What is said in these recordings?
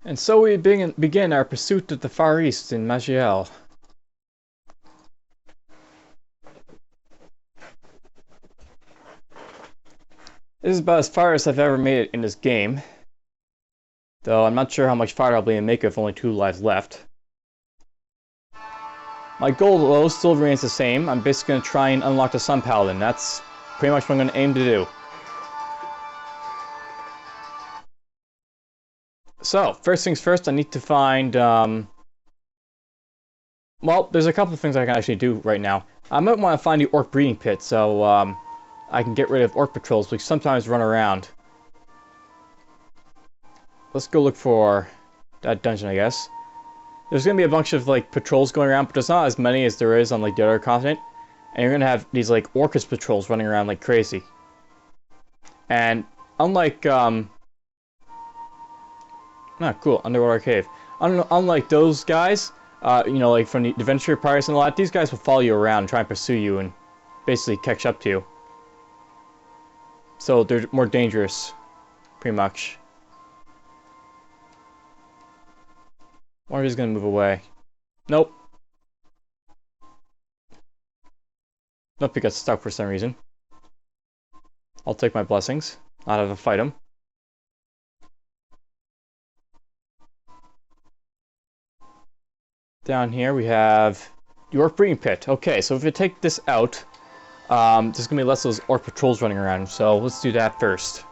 And so we begin our pursuit of the Far East in Maj'Eyal. This is about as far as I've ever made it in this game, though I'm not sure how much farther I'll be able to make it with only 2 lives left. My goal though still remains the same. I'm basically going to try and unlock the Sun Paladin. That's pretty much what I'm going to aim to do. So, first things first, I need to find, well, there's a couple of things I can actually do right now. I might want to find the Orc Breeding Pits, so, I can get rid of Orc Patrols, which sometimes run around. Let's go look for that dungeon, I guess. There's going to be a bunch of, like, patrols going around, but there's not as many as there is on, like, the other continent. And you're going to have these, like, Orcus patrols running around like crazy. And, unlike, cool, underwater cave. Unlike those guys, you know, like from the Adventure Pirates and a lot, these guys will follow you around and try and pursue you and basically catch up to you. So they're more dangerous, pretty much. I wonder if he's gonna move away. Nope. Nope, he got stuck for some reason. I'll take my blessings. I'll have to fight him. Down here we have the Orc Breeding Pit. Okay, so if you take this out, there's gonna be less of those Orc Patrols running around, so let's do that first.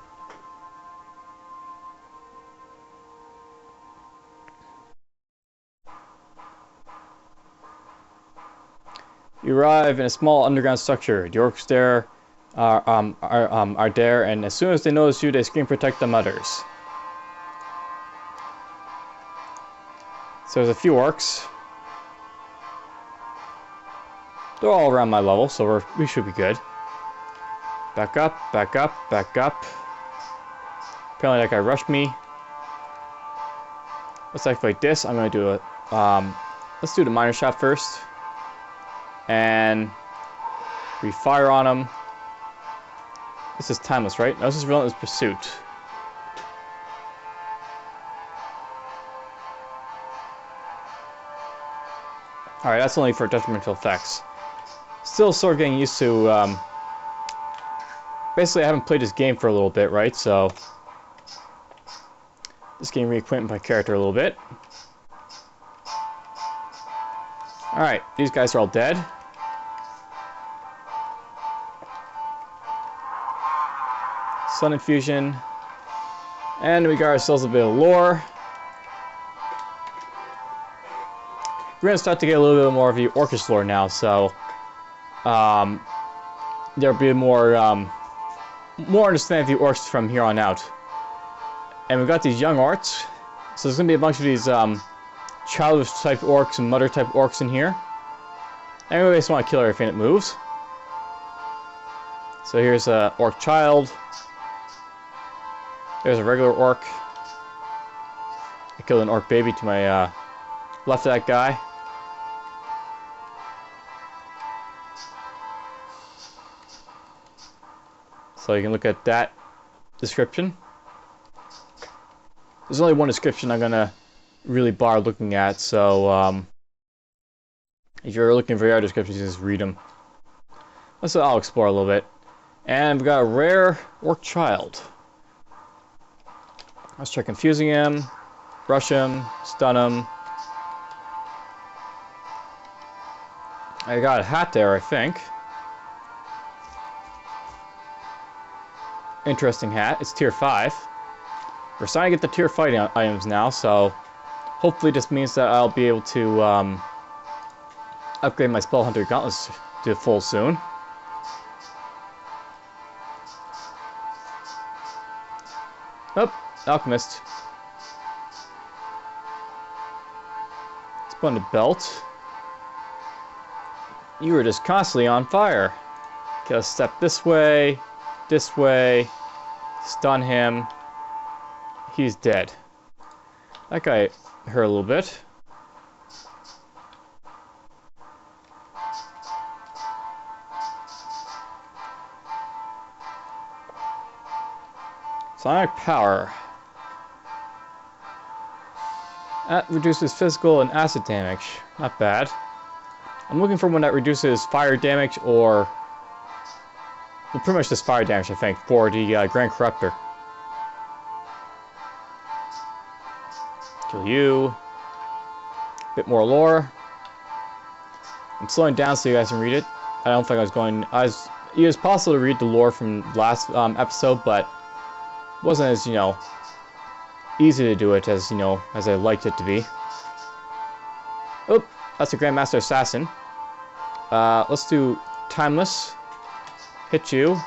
You arrive in a small underground structure. The Orcs there are there, and as soon as they notice you, they scream, "Protect the Mutters." So there's a few Orcs. They're all around my level, so we should be good. Back up, back up, back up. Apparently that guy rushed me. Let's activate this. I'm gonna do let's do the miner shot first. And we fire on him. This is timeless, right? No, this is relentless pursuit. Alright, that's only for detrimental effects. Still sort of getting used to, basically I haven't played this game for a little bit, right? So, just getting reacquainted my character a little bit. Alright, these guys are all dead. Sun infusion. And we got ourselves a bit of lore. We're going to start to get a little bit more of the Orcish lore now, so there'll be more understanding of the Orcs from here on out. And we've got these young Orcs, so there's going to be a bunch of these childish type Orcs and Mutter type Orcs in here. And we just want to kill everything that moves. So here's a Orc child. There's a regular Orc. I killed an Orc baby to my left of that guy. So you can look at that description. There's only one description I'm gonna really bother looking at, so if you're looking for the other descriptions, just read them. I'll explore a little bit. And we've got a rare Orc child. Let's try confusing him, rush him, stun him. I got a hat there, I think. Interesting hat. It's tier 5. We're starting to get the tier 5 items now, so hopefully this means that I'll be able to upgrade my Spell Hunter gauntlets to full soon. Oh, Alchemist. Splendid belt. You were just constantly on fire. Okay, let's step this way, stun him. He's dead. That guy hurt a little bit. Sonic power. That reduces physical and acid damage. Not bad. I'm looking for one that reduces fire damage or... well, pretty much just fire damage, I think, for the Grand Corruptor. Kill you. Bit more lore. I'm slowing down so you guys can read it. I don't think I was going... it was possible to read the lore from last episode, but it wasn't as, you know, easy to do it as, you know, as I liked it to be. Oh, that's a Grandmaster Assassin. Let's do Timeless. Hit you.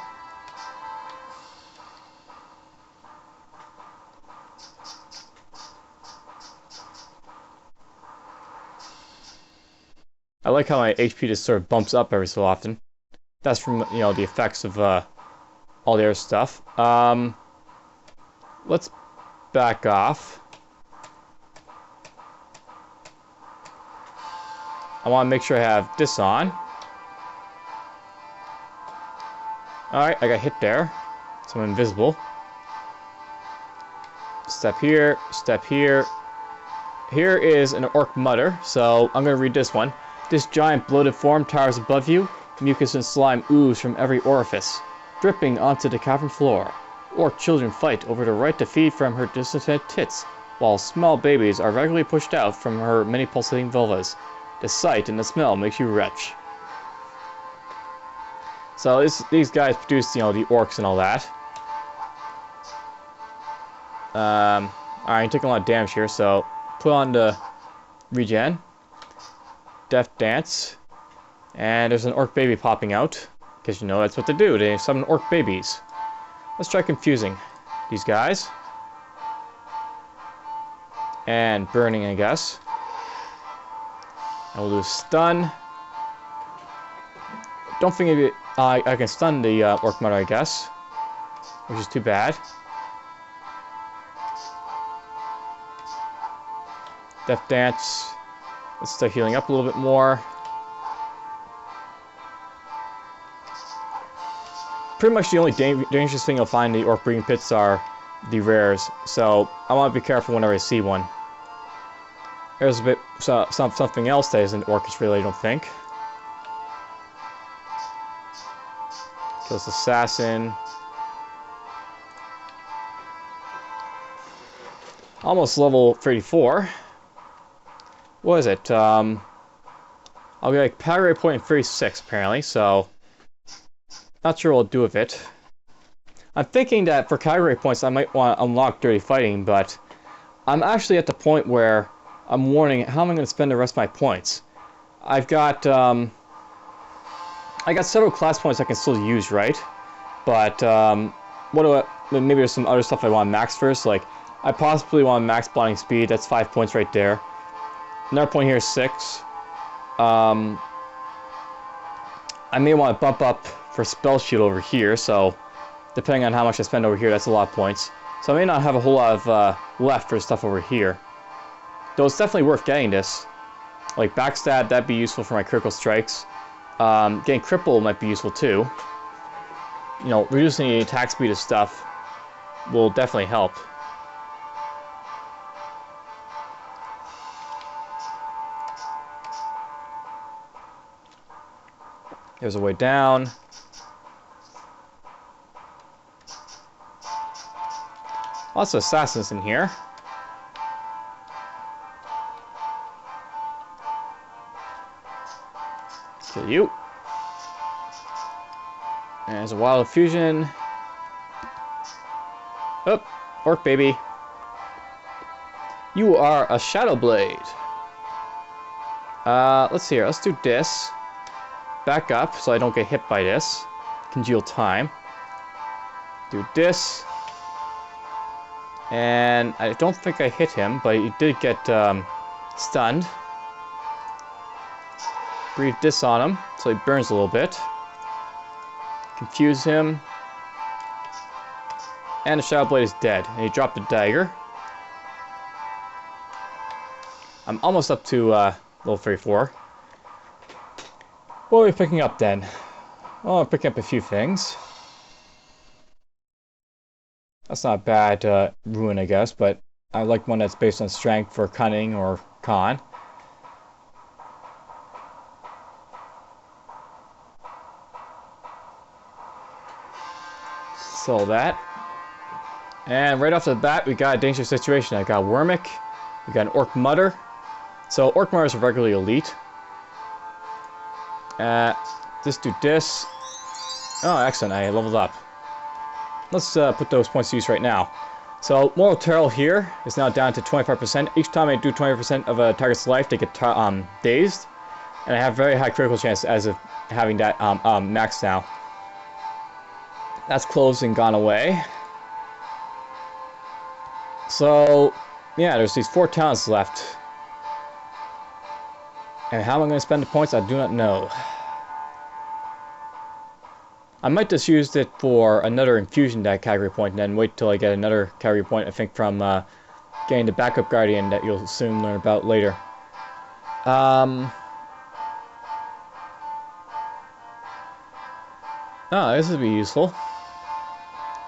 I like how my HP just sort of bumps up every so often. That's from, you know, the effects of all the other stuff. Let's back off. I want to make sure I have this on. Alright, I got hit there. So I'm invisible. Step here, step here. Here is an Orc Mutter, so I'm going to read this one. This giant bloated form towers above you. Mucus and slime ooze from every orifice, dripping onto the cavern floor. Orc children fight over the right to feed from her discontent tits, while small babies are regularly pushed out from her many pulsating vulvas. The sight and the smell makes you retch. So these guys produce, you know, the orcs and all that. Alright, I'm taking a lot of damage here, so put on the regen. Death Dance. And there's an orc baby popping out. Because you know that's what they do. They summon orc babies. Let's try confusing these guys. And burning, I guess. And we'll do stun. Don't think I can stun the Orc Mutter, I guess. Which is too bad. Death Dance. Let's start healing up a little bit more. Pretty much the only dangerous thing you'll find in the Orc Breeding Pits are the rares. So I want to be careful whenever I see one. There's a bit something else that isn't Orcish really, I don't think. Kills Assassin. Almost level 34. What is it? I'll be like Power Point 36 apparently, so not sure what I'll do with it. I'm thinking that for category points I might want to unlock Dirty Fighting, but I'm actually at the point where I'm wondering how am I going to spend the rest of my points. I've got I got several class points I can still use, right? But maybe there's some other stuff I want to max first. Like I possibly want to max blinding speed. That's 5 points right there. Another point here is 6. I may want to bump up for Spell Shield over here, so depending on how much I spend over here, that's a lot of points. So I may not have a whole lot of left for stuff over here. Though it's definitely worth getting this. Like Backstab, that'd be useful for my critical strikes. Getting Cripple might be useful too. You know, reducing the attack speed of stuff will definitely help. There's a way down. Lots of assassins in here. Kill you. And there's a Wild Fusion. Oh, Orc baby. You are a Shadow Blade. Let's see here. Let's do this. Back up so I don't get hit by this. Congeal time. Do this. And I don't think I hit him, but he did get stunned. Breathe this on him so he burns a little bit. Confuse him. And the Shadow Blade is dead. And he dropped a dagger. I'm almost up to level 34. What are we picking up then? Well, I'm picking up a few things. That's not a bad ruin, I guess, but I like one that's based on strength for cunning or con. So that. And right off the bat, we got a dangerous situation. I got Wormic. We got an Orc Mutter. So Orc Mutters are regularly elite. Just do this. Oh, excellent. I leveled up. Let's put those points to use right now. So Moral Terror here is now down to 25%. Each time I do 20% of a target's life, they get dazed. And I have very high critical chance as of having that maxed now. That's closed and gone away. So, yeah, there's these 4 talents left. And how am I going to spend the points? I do not know. I might just use it for another infusion deck category point and then wait till I get another category point, I think, from getting the backup guardian that you'll soon learn about later. Oh, this would be useful.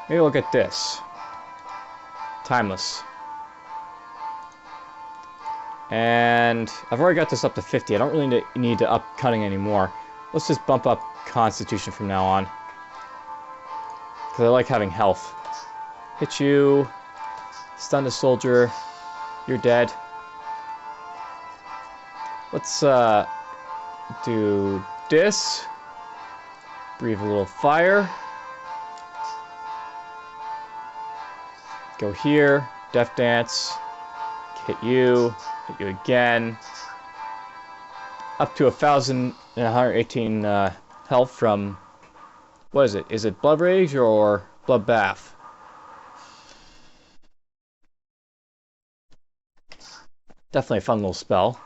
Maybe we'll get this. Timeless. And I've already got this up to 50. I don't really need to up cunning anymore. Let's just bump up Constitution from now on. Because I like having health. Hit you. Stun the soldier. You're dead. Let's do this. Breathe a little fire. Go here. Death Dance. Hit you again. Up to 1,118 health from, what is it? Is it Blood Rage or Bloodbath? Definitely a fun little spell.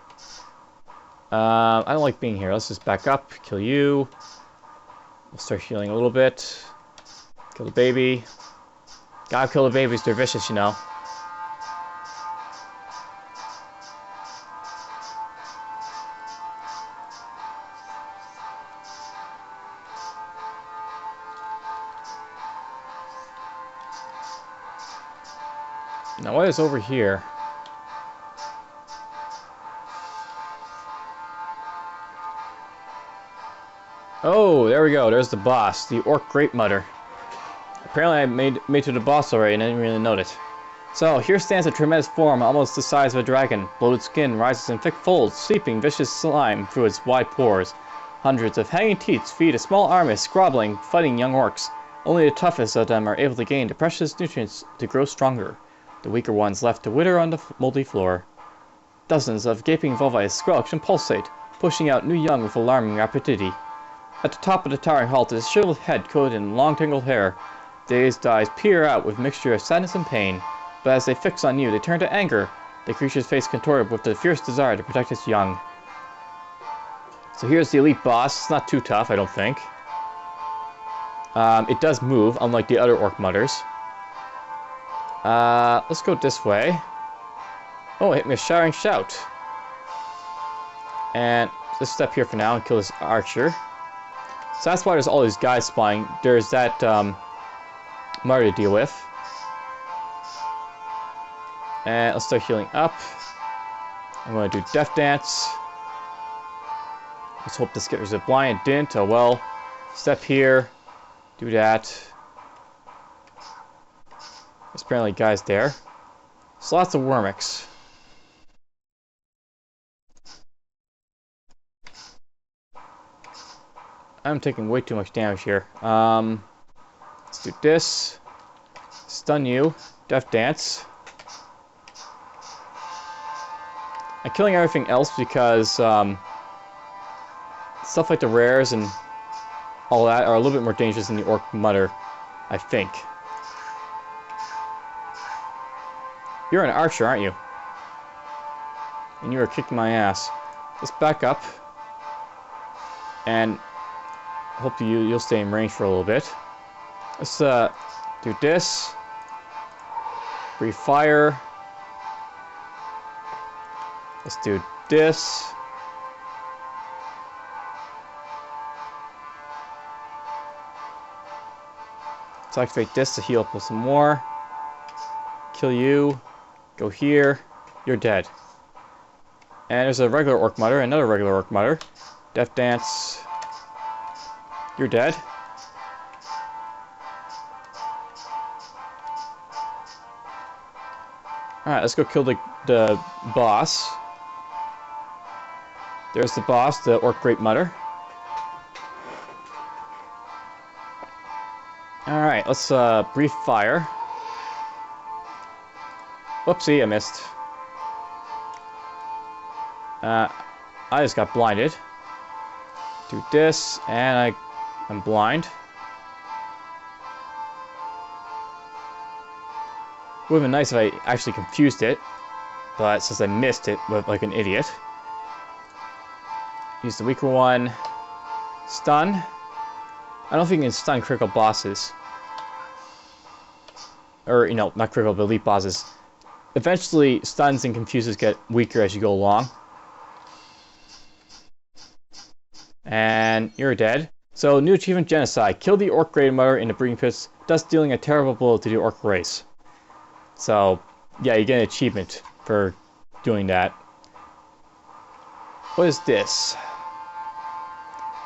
I don't like being here. Let's just back up. Kill you. We'll start healing a little bit. Kill the baby. Gotta kill the babies. They're vicious, you know. Now what is over here? Oh, there we go. There's the boss, the Orc Great Mutter. Apparently I made to the boss already and I didn't really note it. So, here stands a tremendous form, almost the size of a dragon. Bloated skin rises in thick folds, seeping vicious slime through its wide pores. Hundreds of hanging teeth feed a small army scrabbling, fighting young orcs. Only the toughest of them are able to gain the precious nutrients to grow stronger. The weaker ones left to wither on the moldy floor. Dozens of gaping vulvae squelch and pulsate, pushing out new young with alarming rapidity. At the top of the towering halt is a shriveled head coated in long tangled hair. Dazed eyes peer out with a mixture of sadness and pain, but as they fix on you, they turn to anger, the creature's face contorted with the fierce desire to protect its young. So here's the elite boss. It's not too tough, I don't think. It does move, unlike the other Orc Mutters. Let's go this way. Oh, it hit me a Showering Shout. And let's step here for now and kill this archer. So that's why there's all these guys spawning. There's that Mario to deal with. And let's start healing up. I'm going to do Death Dance. Let's hope this gets a blind. It didn't. Oh well. Step here. Do that. There's apparently guys there. There's lots of Wormics. I'm taking way too much damage here. Let's do this. Stun you. Death Dance. I'm killing everything else because stuff like the rares and all that are a little bit more dangerous than the Orc Mutter, I think. You're an archer, aren't you? And you are kicking my ass. Let's back up. And hope you'll stay in range for a little bit. Let's do this. Breathe fire. Let's do this. Let's activate this to heal up with some more. Kill you. Go here. You're dead. And there's a regular Orc Mutter, another regular Orc Mutter. Death Dance. You're dead. Alright, let's go kill the boss. There's the boss, the Orc Great Mutter. Alright, let's breathe fire. Whoopsie, I missed. I just got blinded. Do this, and I'm blind. Would have been nice if I actually confused it, but since I missed it like an idiot. Use the weaker one. Stun. I don't think you can stun critical bosses. Or, you know, not critical, but elite bosses. Eventually, stuns and confuses get weaker as you go along. And you're dead. So, new achievement, Genocide. Kill the Orc Great Mutter in the Breeding Pits, thus dealing a terrible blow to the Orc race. So, yeah, you get an achievement for doing that. What is this?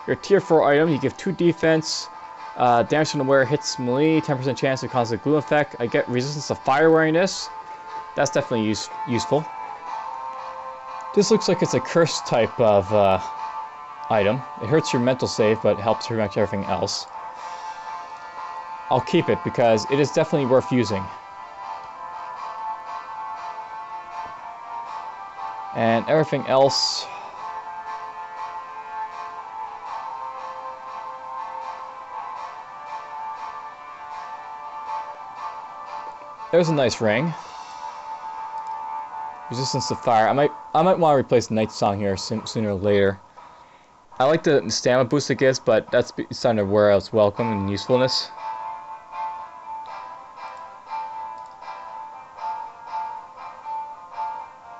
Your tier 4 item, you give 2 defense, damage from the wearer hits melee, 10% chance to cause a glue effect. I get resistance to fire wearing this. That's definitely useful. This looks like it's a curse type of item. It hurts your mental save, but helps pretty much everything else. I'll keep it because it is definitely worth using. And everything else... There's a nice ring. Resistance to fire. I might want to replace Night Song here sooner or later. I like the stamina boost it gives, but that's starting to wear out its welcome and usefulness.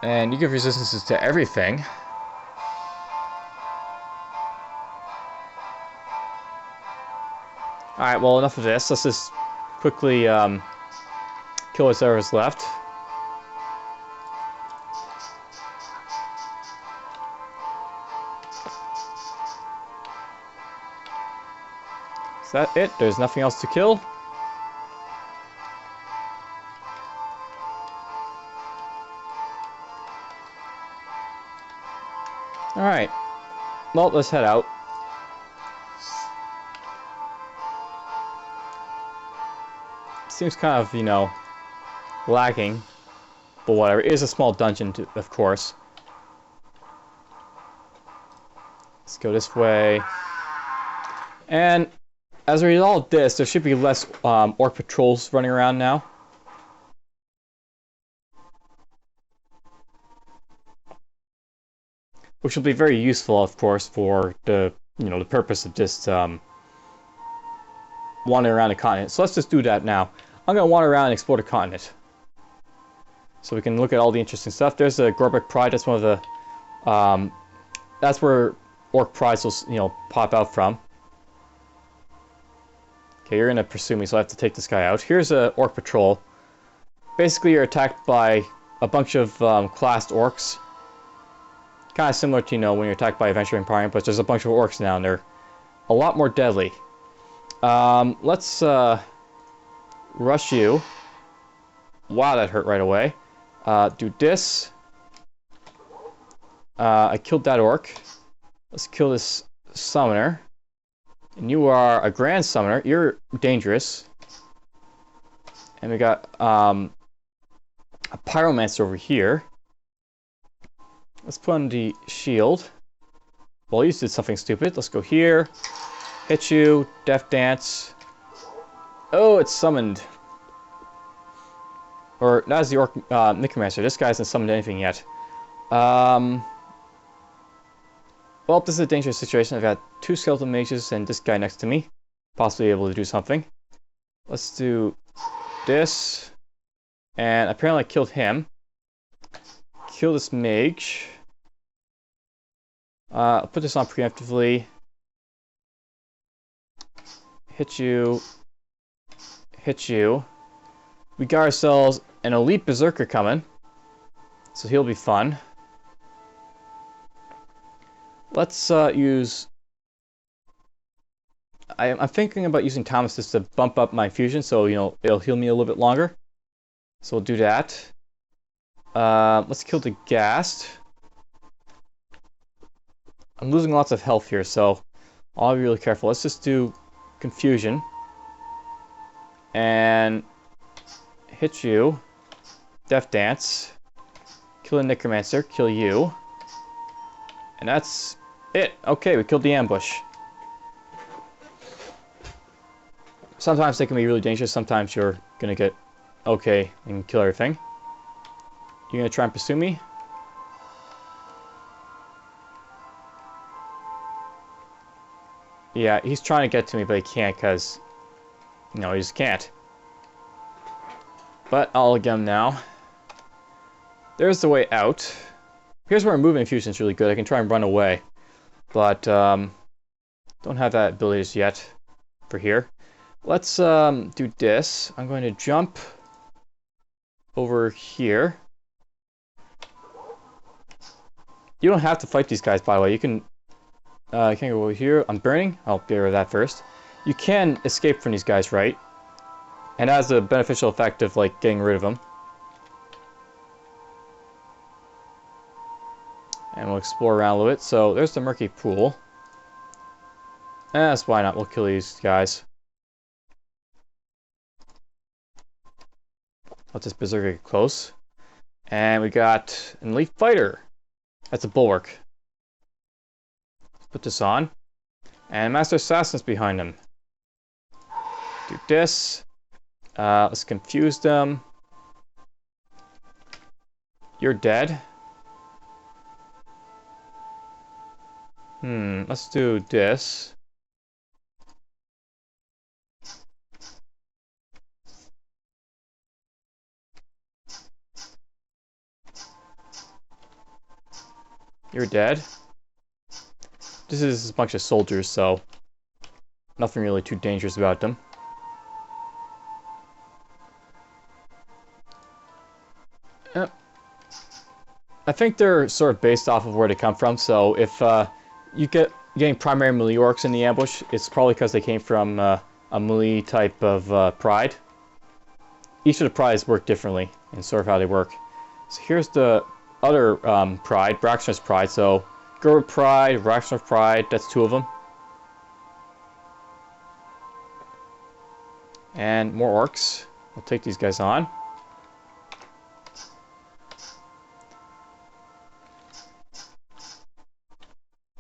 And you give resistances to everything. Alright, well, enough of this. Let's just quickly kill whatever's left. Is that it? There's nothing else to kill? Alright. Well, let's head out. Seems kind of, you know, lacking. But whatever. It is a small dungeon, of course. Let's go this way. And as a result of this, there should be less Orc Patrols running around now. Which will be very useful, of course, for the, you know, the purpose of just wandering around the continent. So let's just do that now. I'm going to wander around and explore the continent. So we can look at all the interesting stuff. There's the Gorbeck Pride. That's one of the... that's where Orc Prides will, you know, pop out from. Okay, you're going to pursue me, so I have to take this guy out. Here's a Orc Patrol. Basically, you're attacked by a bunch of classed Orcs. Kind of similar to, you know, when you're attacked by a Venturing Empire, but there's a bunch of Orcs now, and they're a lot more deadly. Let's rush you. Wow, that hurt right away. Do this. I killed that Orc. Let's kill this Summoner. And you are a Grand Summoner. You're dangerous. And we got a Pyromancer over here. Let's put on the shield. Well, you did something stupid. Let's go here. Hit you. Death Dance. Oh, it's summoned. Or, that is the Orc Necromancer. This guy hasn't summoned anything yet. Well, this is a dangerous situation. I've got 2 skeleton mages and this guy next to me. Possibly able to do something. Let's do this. And apparently I killed him. Kill this mage. I'll put this on preemptively. Hit you. Hit you. We got ourselves an elite Berserker coming. So he'll be fun. Let's use... I'm thinking about using Thomas just to bump up my fusion, so, you know, it'll heal me a little bit longer. So we'll do that. Let's kill the Ghast. I'm losing lots of health here, so I'll be really careful. Let's just do Confusion. And hit you. Death Dance. Kill the Necromancer. Kill you. And that's it. Okay, we killed the ambush. Sometimes they can be really dangerous. Sometimes you're gonna get okay and kill everything. You're gonna try and pursue me? Yeah, he's trying to get to me, but he can't because... No, he just can't. But I'll get him now. There's the way out. Here's where movement infusion is really good. I can try and run away. But, don't have that ability just yet for here. Let's do this. I'm going to jump over here. You don't have to fight these guys, by the way. You can I can't go over here. I'm burning. I'll get rid of that first. You can escape from these guys, right? And that has a beneficial effect of like getting rid of them. And we'll explore around a little bit. So there's the murky pool. That's why not. We'll kill these guys. Let this Berserker get close. And we got an elite fighter. That's a bulwark. Put this on. And Master Assassin's behind him. Do this. Let's confuse them. You're dead. Let's do this. You're dead. This is a bunch of soldiers, so nothing really too dangerous about them. I think they're sort of based off of where they come from, so if you getting primary melee orcs in the ambush, it's probably because they came from a melee type of pride. Each of the prides work differently in sort of how they work. So here's the other pride, Braxner's pride. So Gerber pride, Braxner's pride, that's two of them. And more orcs. We'll take these guys on.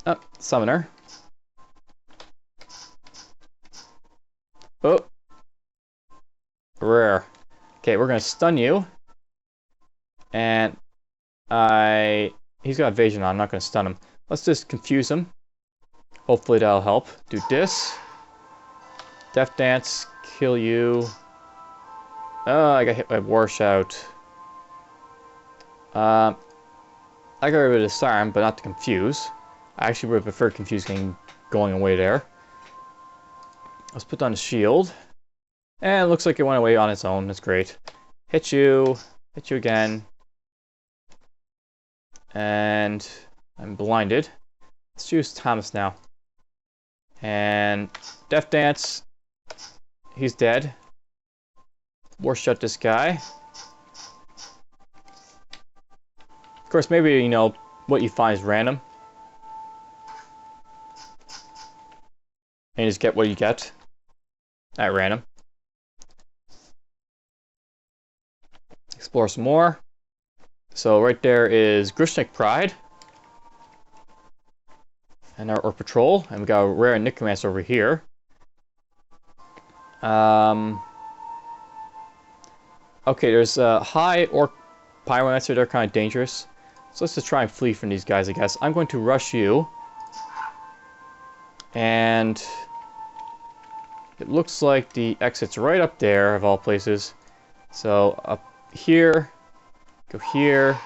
Oh, summoner. Oh. Rare. Okay, we're gonna stun you. And he's got evasion on, I'm not gonna stun him. Let's just confuse him. Hopefully that'll help. Do this. Death Dance, kill you. Oh, I got hit by War Shout. I got rid of the Disarm, but not to confuse. I actually would have preferred confuse going away there. Let's put down a shield. And it looks like it went away on its own. That's great. Hit you again. And I'm blinded. Let's use Thomas now. And Death Dance. He's dead. War Shut this guy. Of course, maybe, you know, what you find is random. And you just get what you get at random. Explore some more. So right there is Grishnik Pride. And our Orc Patrol. And we got a rare Necromancer over here. Okay, there's a high Orc Pyromancer. They're kind of dangerous. So let's just try and flee from these guys, I guess. I'm going to rush you. And it looks like the exit's right up there, of all places. So up here, go here.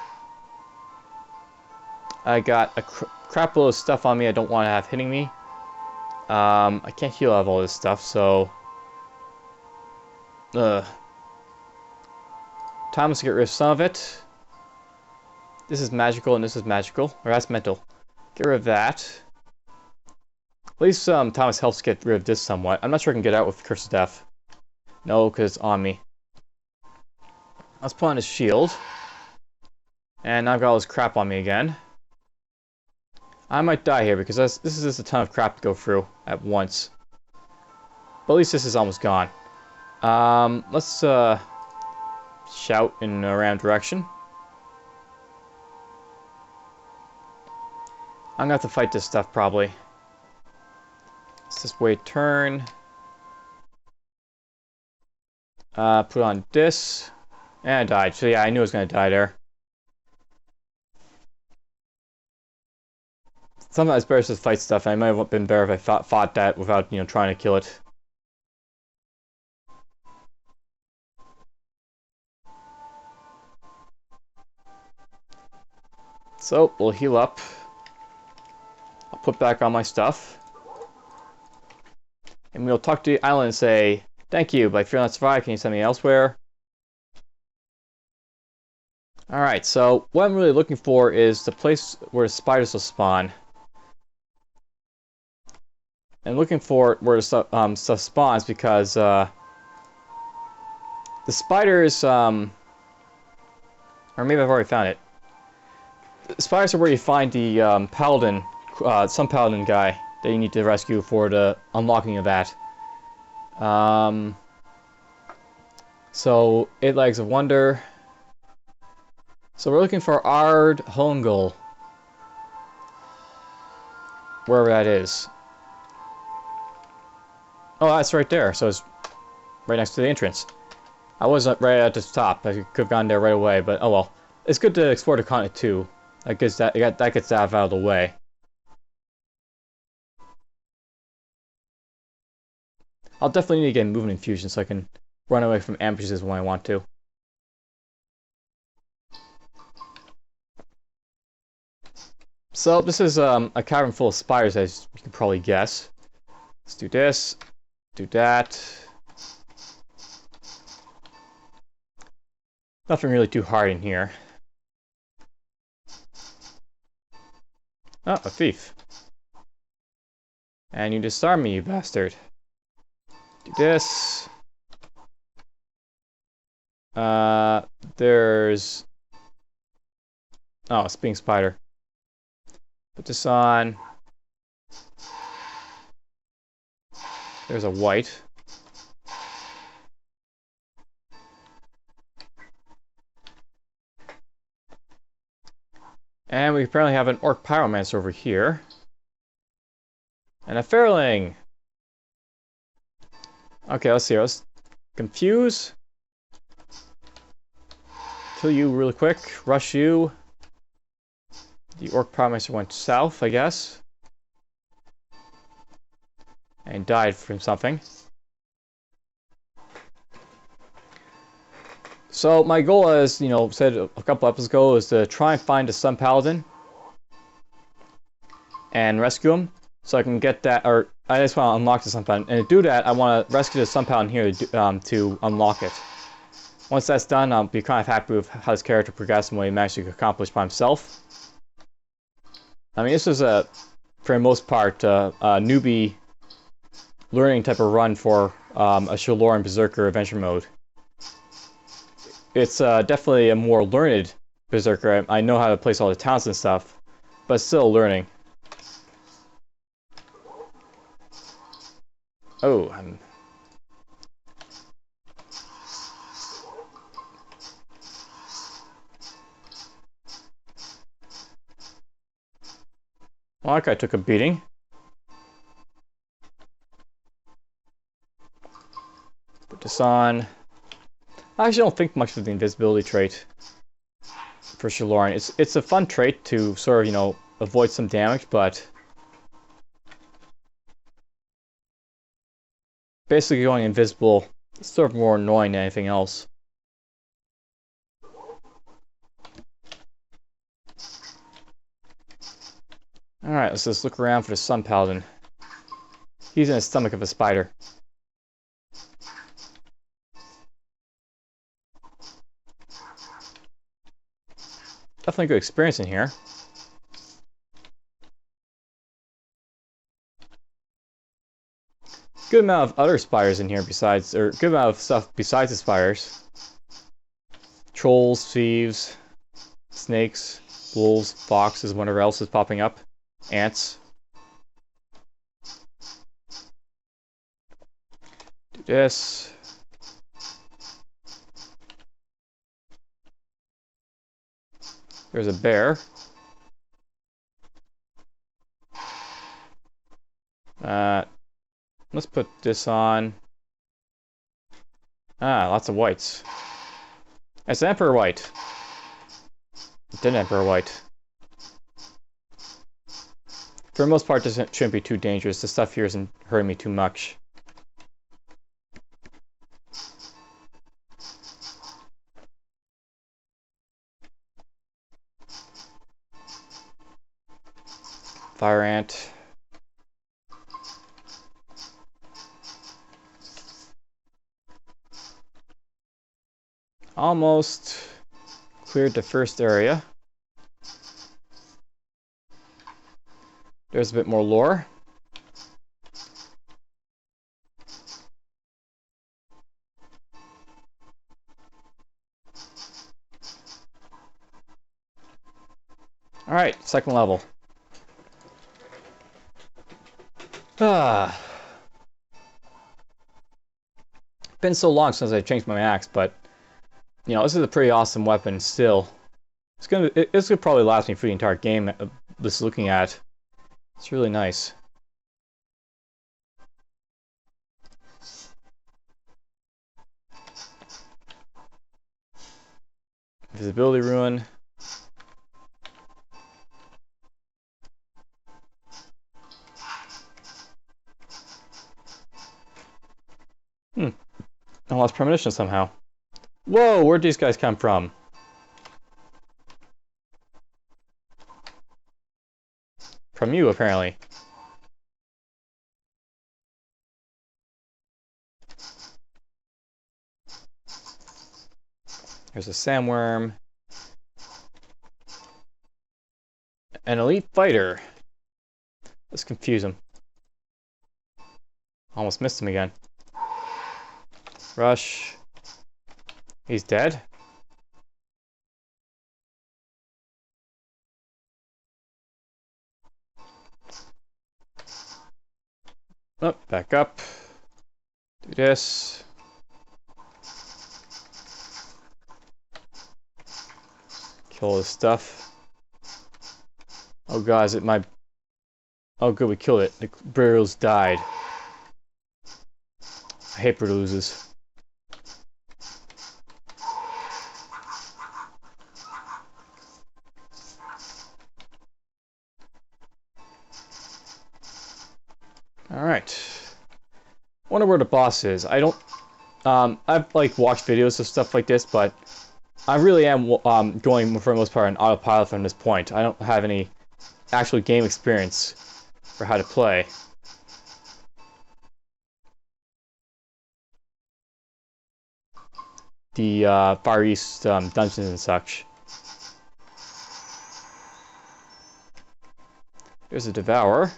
I got a crap load of stuff on me I don't want to have hitting me. I can't heal out of all this stuff, so... Time to get rid of some of it. This is magical and this is magical. Or that's mental. Get rid of that. At least Thomas helps get rid of this somewhat. I'm not sure I can get out with Curse of Death. No, because it's on me. Let's put on his shield. And now I've got all this crap on me again. I might die here because this is just a ton of crap to go through at once. But at least this is almost gone. Let's shout in a random direction. I'm gonna have to fight this stuff probably. Let's just wait turn. Put on this. And I died. So yeah, I knew I was gonna die there. Sometimes it's better to just fight stuff, and I might have been better if I fought that without, you know, trying to kill it. So, we'll heal up. I'll put back on my stuff. And we'll talk to the island and say, thank you, but if you're not survived, can you send me elsewhere? Alright, so what I'm really looking for is the place where the spiders will spawn. And looking for where the stuff spawns because the spiders, or maybe I've already found it. The spiders are where you find the paladin, Sun Paladin guy that you need to rescue for the unlocking of that. So 8 Legs of Wonder. So we're looking for Ard Hongul, wherever that is. Oh, that's right there. So it's right next to the entrance. I wasn't right at the top. I could have gone there right away, but oh well. It's good to explore the continent too. That gets that out of the way. I'll definitely need to get movement infusion so I can run away from ambushes when I want to. So this is a cavern full of spiders, as you can probably guess. Let's do this, do that. Nothing really too hard in here. Oh, a thief. And you disarm me, you bastard. Do this. There's... Oh, a spinning spider. Put this on. There's a white. And we apparently have an Orc Pyromancer over here. And a Fairling! Okay, let's see. Let's confuse. Kill you really quick. Rush you. The Orc Pyromancer went south, I guess. And died from something. So my goal, as you know, said a couple episodes ago, is to try and find a Sun Paladin and rescue him, so I can get that. Or I just want to unlock the Sun Paladin, and to do that, I want to rescue the Sun Paladin here to unlock it. Once that's done, I'll be kind of happy with how this character progressed and what he managed to accomplish by himself. I mean, this is for the most part, a newbie learning type of run for a Shaloran Berserker adventure mode. It's definitely a more learned Berserker. I know how to place all the talents and stuff, but still learning. Oh, well, that guy took a beating. Put this on. I actually don't think much of the invisibility trait for Shaloran. It's a fun trait to sort of, you know, avoid some damage, but basically going invisible is sort of more annoying than anything else. Alright, let's just look around for the Sun Paladin. He's in the stomach of a spider. definitely good experience in here. Good amount of other spires in here besides, or good amount of stuff besides the spires. Trolls, thieves, snakes, wolves, foxes, whatever else is popping up. Ants. Do this. There's a bear. Let's put this on. Ah, lots of whites. It's an Emperor White. It did Emperor White. For the most part, this shouldn't be too dangerous. The stuff here isn't hurting me too much. Fire ant. Almost cleared the first area. There's a bit more lore. Alright, second level. Been so long since I changed my axe, but you know, this is a pretty awesome weapon still. It's gonna probably last me for the entire game. Just looking at, it's really nice. Visibility ruin. I lost premonition somehow. Whoa, where'd these guys come from? From you, apparently. There's a sandworm. An elite fighter. Let's confuse him. Almost missed him again. Rush. He's dead. Oh, back up. Do this. Kill his stuff. Oh god, is it my... Oh good, we killed it. The burials died. I hate bruises. Alright. Wonder where the boss is. I don't... I've like watched videos of stuff like this, but I really am going for the most part on autopilot from this point. I don't have any actual game experience for how to play. The Far East dungeons and such. There's a Devourer.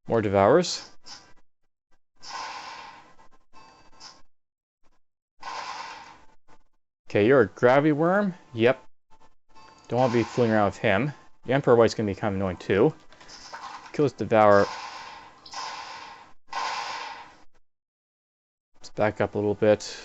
More Devourers. Okay, you're a gravity worm. Yep. Don't want to be fooling around with him. The Emperor White's going to be kind of annoying too. Kill this Devourer. Let's back up a little bit.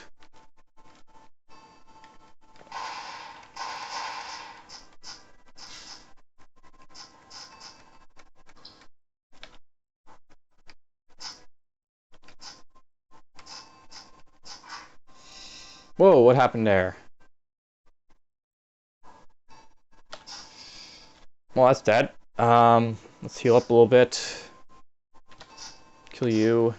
Whoa, what happened there? Well, that's dead. Let's heal up a little bit. Kill you.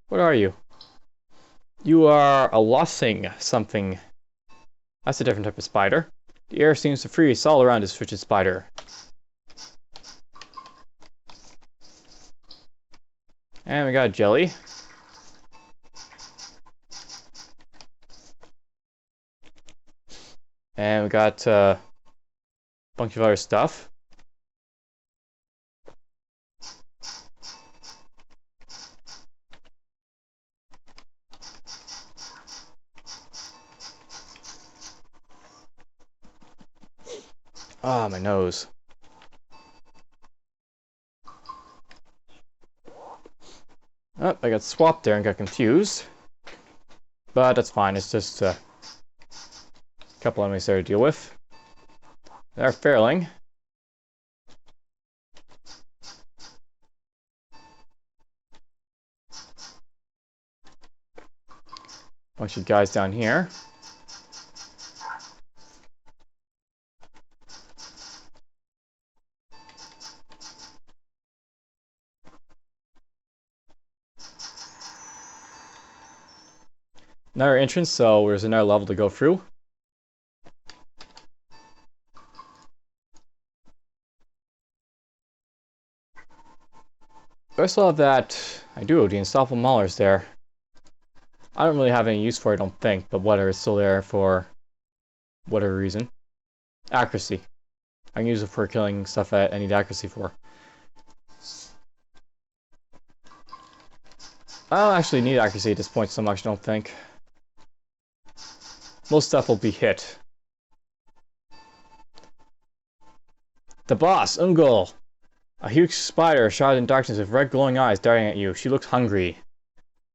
What are you? You are a lossing something. That's a different type of spider. The air seems to freeze all around this frigid spider. And we got a jelly. And we got a bunch of other stuff. Ah, my nose. Oh, I got swapped there and got confused. But that's fine, it's just a couple enemies there to deal with. They're failing. Bunch of guys down here. Another entrance, so there's another level to go through. I still have that. I do, the unstoppable maulers there. I don't really have any use for it, I don't think, but whatever, it's still there for whatever reason. Accuracy. I can use it for killing stuff that I need accuracy for. I don't actually need accuracy at this point so much, I don't think. Most stuff will be hit. The boss, Ungol! A huge spider shrouded in darkness with red glowing eyes darting at you. She looks hungry.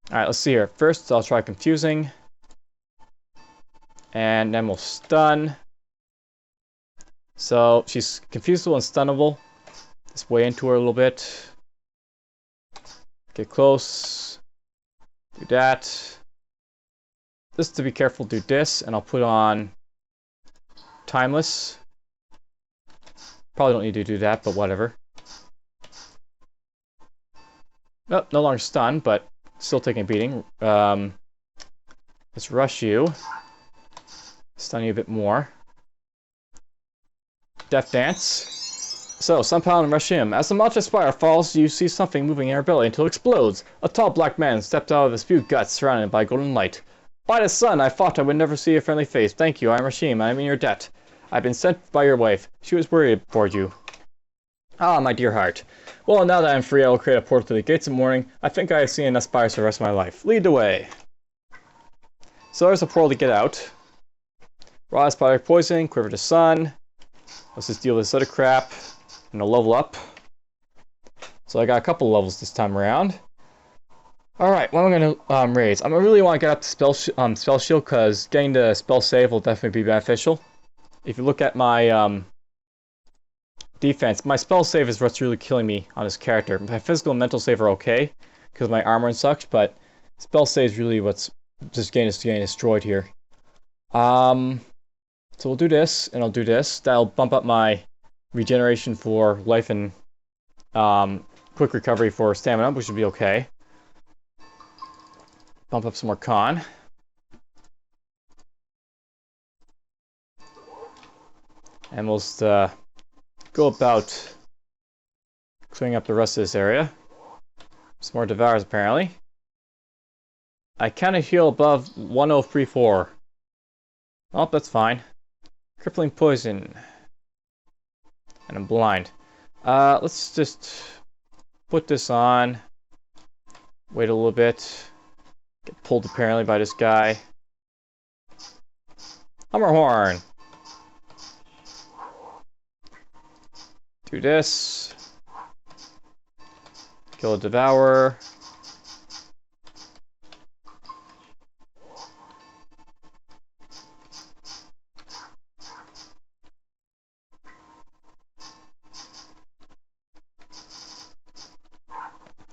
Alright, let's see here. First, I'll try confusing. And then we'll stun. So, she's confusable and stunnable. Just way into her a little bit. Get close. Do that. Just to be careful, do this, and I'll put on Timeless. Probably don't need to do that, but whatever. Oh, no longer stunned, but still taking a beating. Let's rush you. Stun you a bit more. Death Dance. So, Sun Paladin rush him. As the monster spider falls, you see something moving in her belly until it explodes. A tall black man stepped out of his spewed guts, surrounded by golden light. By the sun, I thought I would never see a friendly face. Thank you, I am Rashim. I am in your debt. I've been sent by your wife. She was worried for you. Ah, my dear heart. Well, now that I'm free, I will create a portal to the gates of morning. I think I have seen enough spires for the rest of my life. Lead the way. So there's a portal to get out. Raw spider poison, quiver to sun. Let's just deal with this other crap. And a level up. So I got a couple levels this time around. Alright, what am I going to raise? I really want to get up to spell shield because getting the spell save will definitely be beneficial. If you look at my defense, my spell save is what's really killing me on this character. My physical and mental save are okay because my armor and such, but spell save is really what's just getting destroyed here. So we'll do this, and I'll do this. That'll bump up my regeneration for life and quick recovery for stamina, which should be okay. Bump up some more con. And we'll just go about clearing up the rest of this area. Some more devours apparently. I cannot heal above 1034. Oh, that's fine. Crippling poison. And I'm blind. Let's just put this on. Wait a little bit. Get pulled apparently by this guy. Hammerhorn! Do this. Kill a devourer.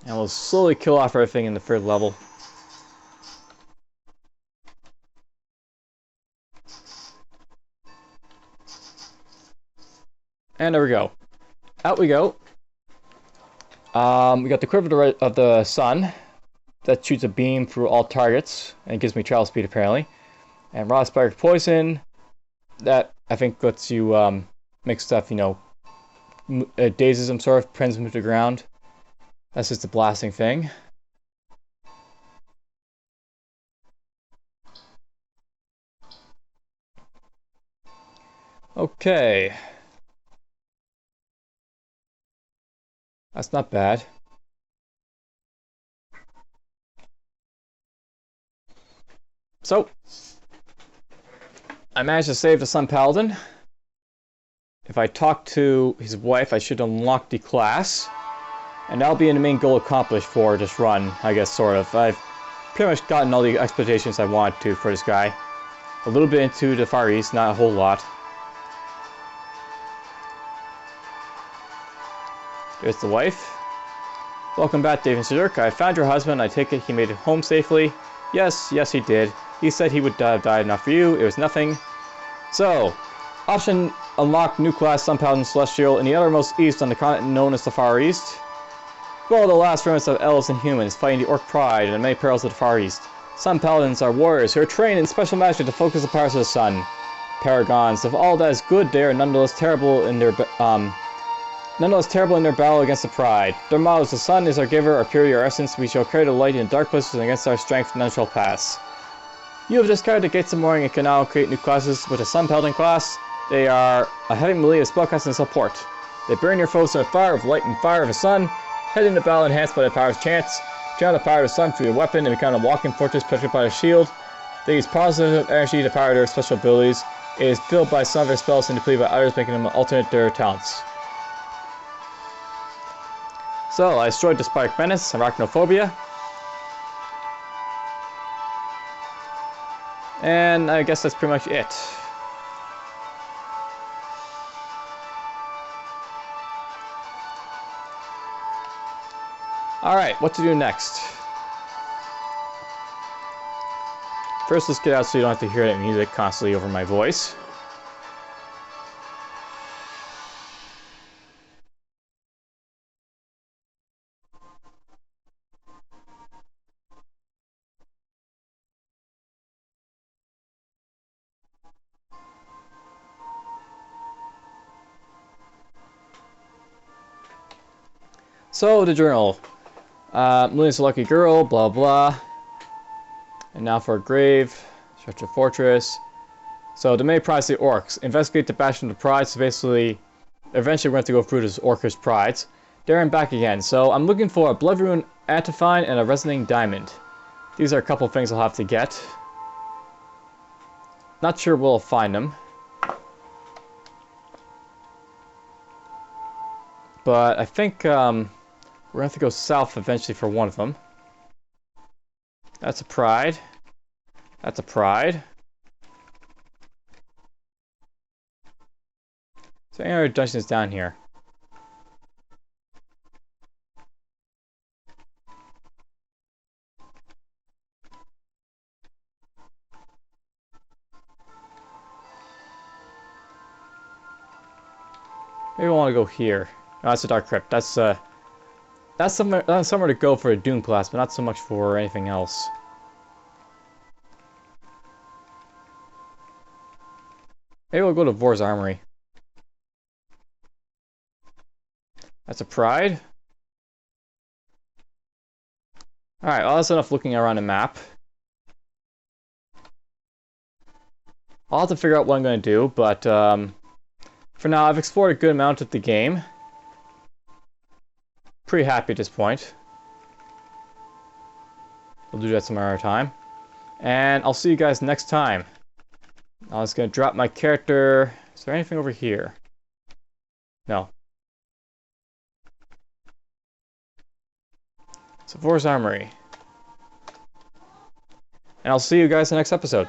And we'll slowly kill off everything in the third level. And there we go. Out we go. We got the quiver of the sun that shoots a beam through all targets and gives me travel speed apparently. And raw spark poison. that I think lets you make stuff, you know, dazes them sort of, pins them to the ground. That's just the blasting thing. Okay. That's not bad. So, I managed to save the Sun Paladin. If I talk to his wife, I should unlock the class. And that'll be the main goal accomplished for this run, I guess, sort of. I've pretty much gotten all the expectations I wanted to for this guy. A little bit into the Far East, not a whole lot. There's the wife. Welcome back, David Shaloran. I found your husband. I take it he made it home safely. Yes, he did. He said he would have died enough for you. It was nothing. So, option unlock new class Sun Paladin Celestial in the uttermost east on the continent known as the Far East. Well, the last remnants of elves and humans fighting the Orc Pride and the many perils of the Far East. Sun Paladins are warriors who are trained in special magic to focus the powers of the sun. Paragons of all that is good, they are nonetheless terrible in their battle against the Pride. Their motto is: the sun is our giver, our purity, our essence. We shall carry the light in dark places, and against our strength none shall pass. You have discarded the Gates of Morning and can now create new classes with a Sun Paladin class. They are a heavy melee of spellcasting and support. They burn your foes with fire of light and fire of the sun. Head into battle enhanced by the power of chance. Channel the power of the sun through your weapon and become a walking fortress protected by a shield. They use positive energy to power their special abilities. It is filled by some of their spells and depleted by others, making them alternate their talents. So, I destroyed Despotic Menace, Arachnophobia. And I guess that's pretty much it. Alright, what to do next? First, let's get out so you don't have to hear that music constantly over my voice. So, the journal. Millions a lucky girl, blah blah. And now for a grave. Stretch a fortress. So, the main prize, the Orcs. Investigate the Bastion of the Pride. So basically, eventually we're going to go through this Orcish Prides. There and back again. So, I'm looking for a Blood Rune Antifine and a Resonating Diamond. These are a couple things I'll have to get. Not sure where I'll find them. But I think we're going to have to go south eventually for one of them. That's a Pride. That's a Pride. So any other dungeons down here? Maybe I want to go here. Oh, that's a Dark Crypt. That's somewhere to go for a Doom class, but not so much for anything else. Maybe we'll go to Vor's Armory. That's a Pride. Alright, well, that's enough looking around the map. I'll have to figure out what I'm going to do, but for now, I've explored a good amount of the game. Pretty happy at this point. We'll do that some other time. And I'll see you guys next time. I was going to drop my character. Is there anything over here? No. So Vor's Armory. And I'll see you guys in the next episode.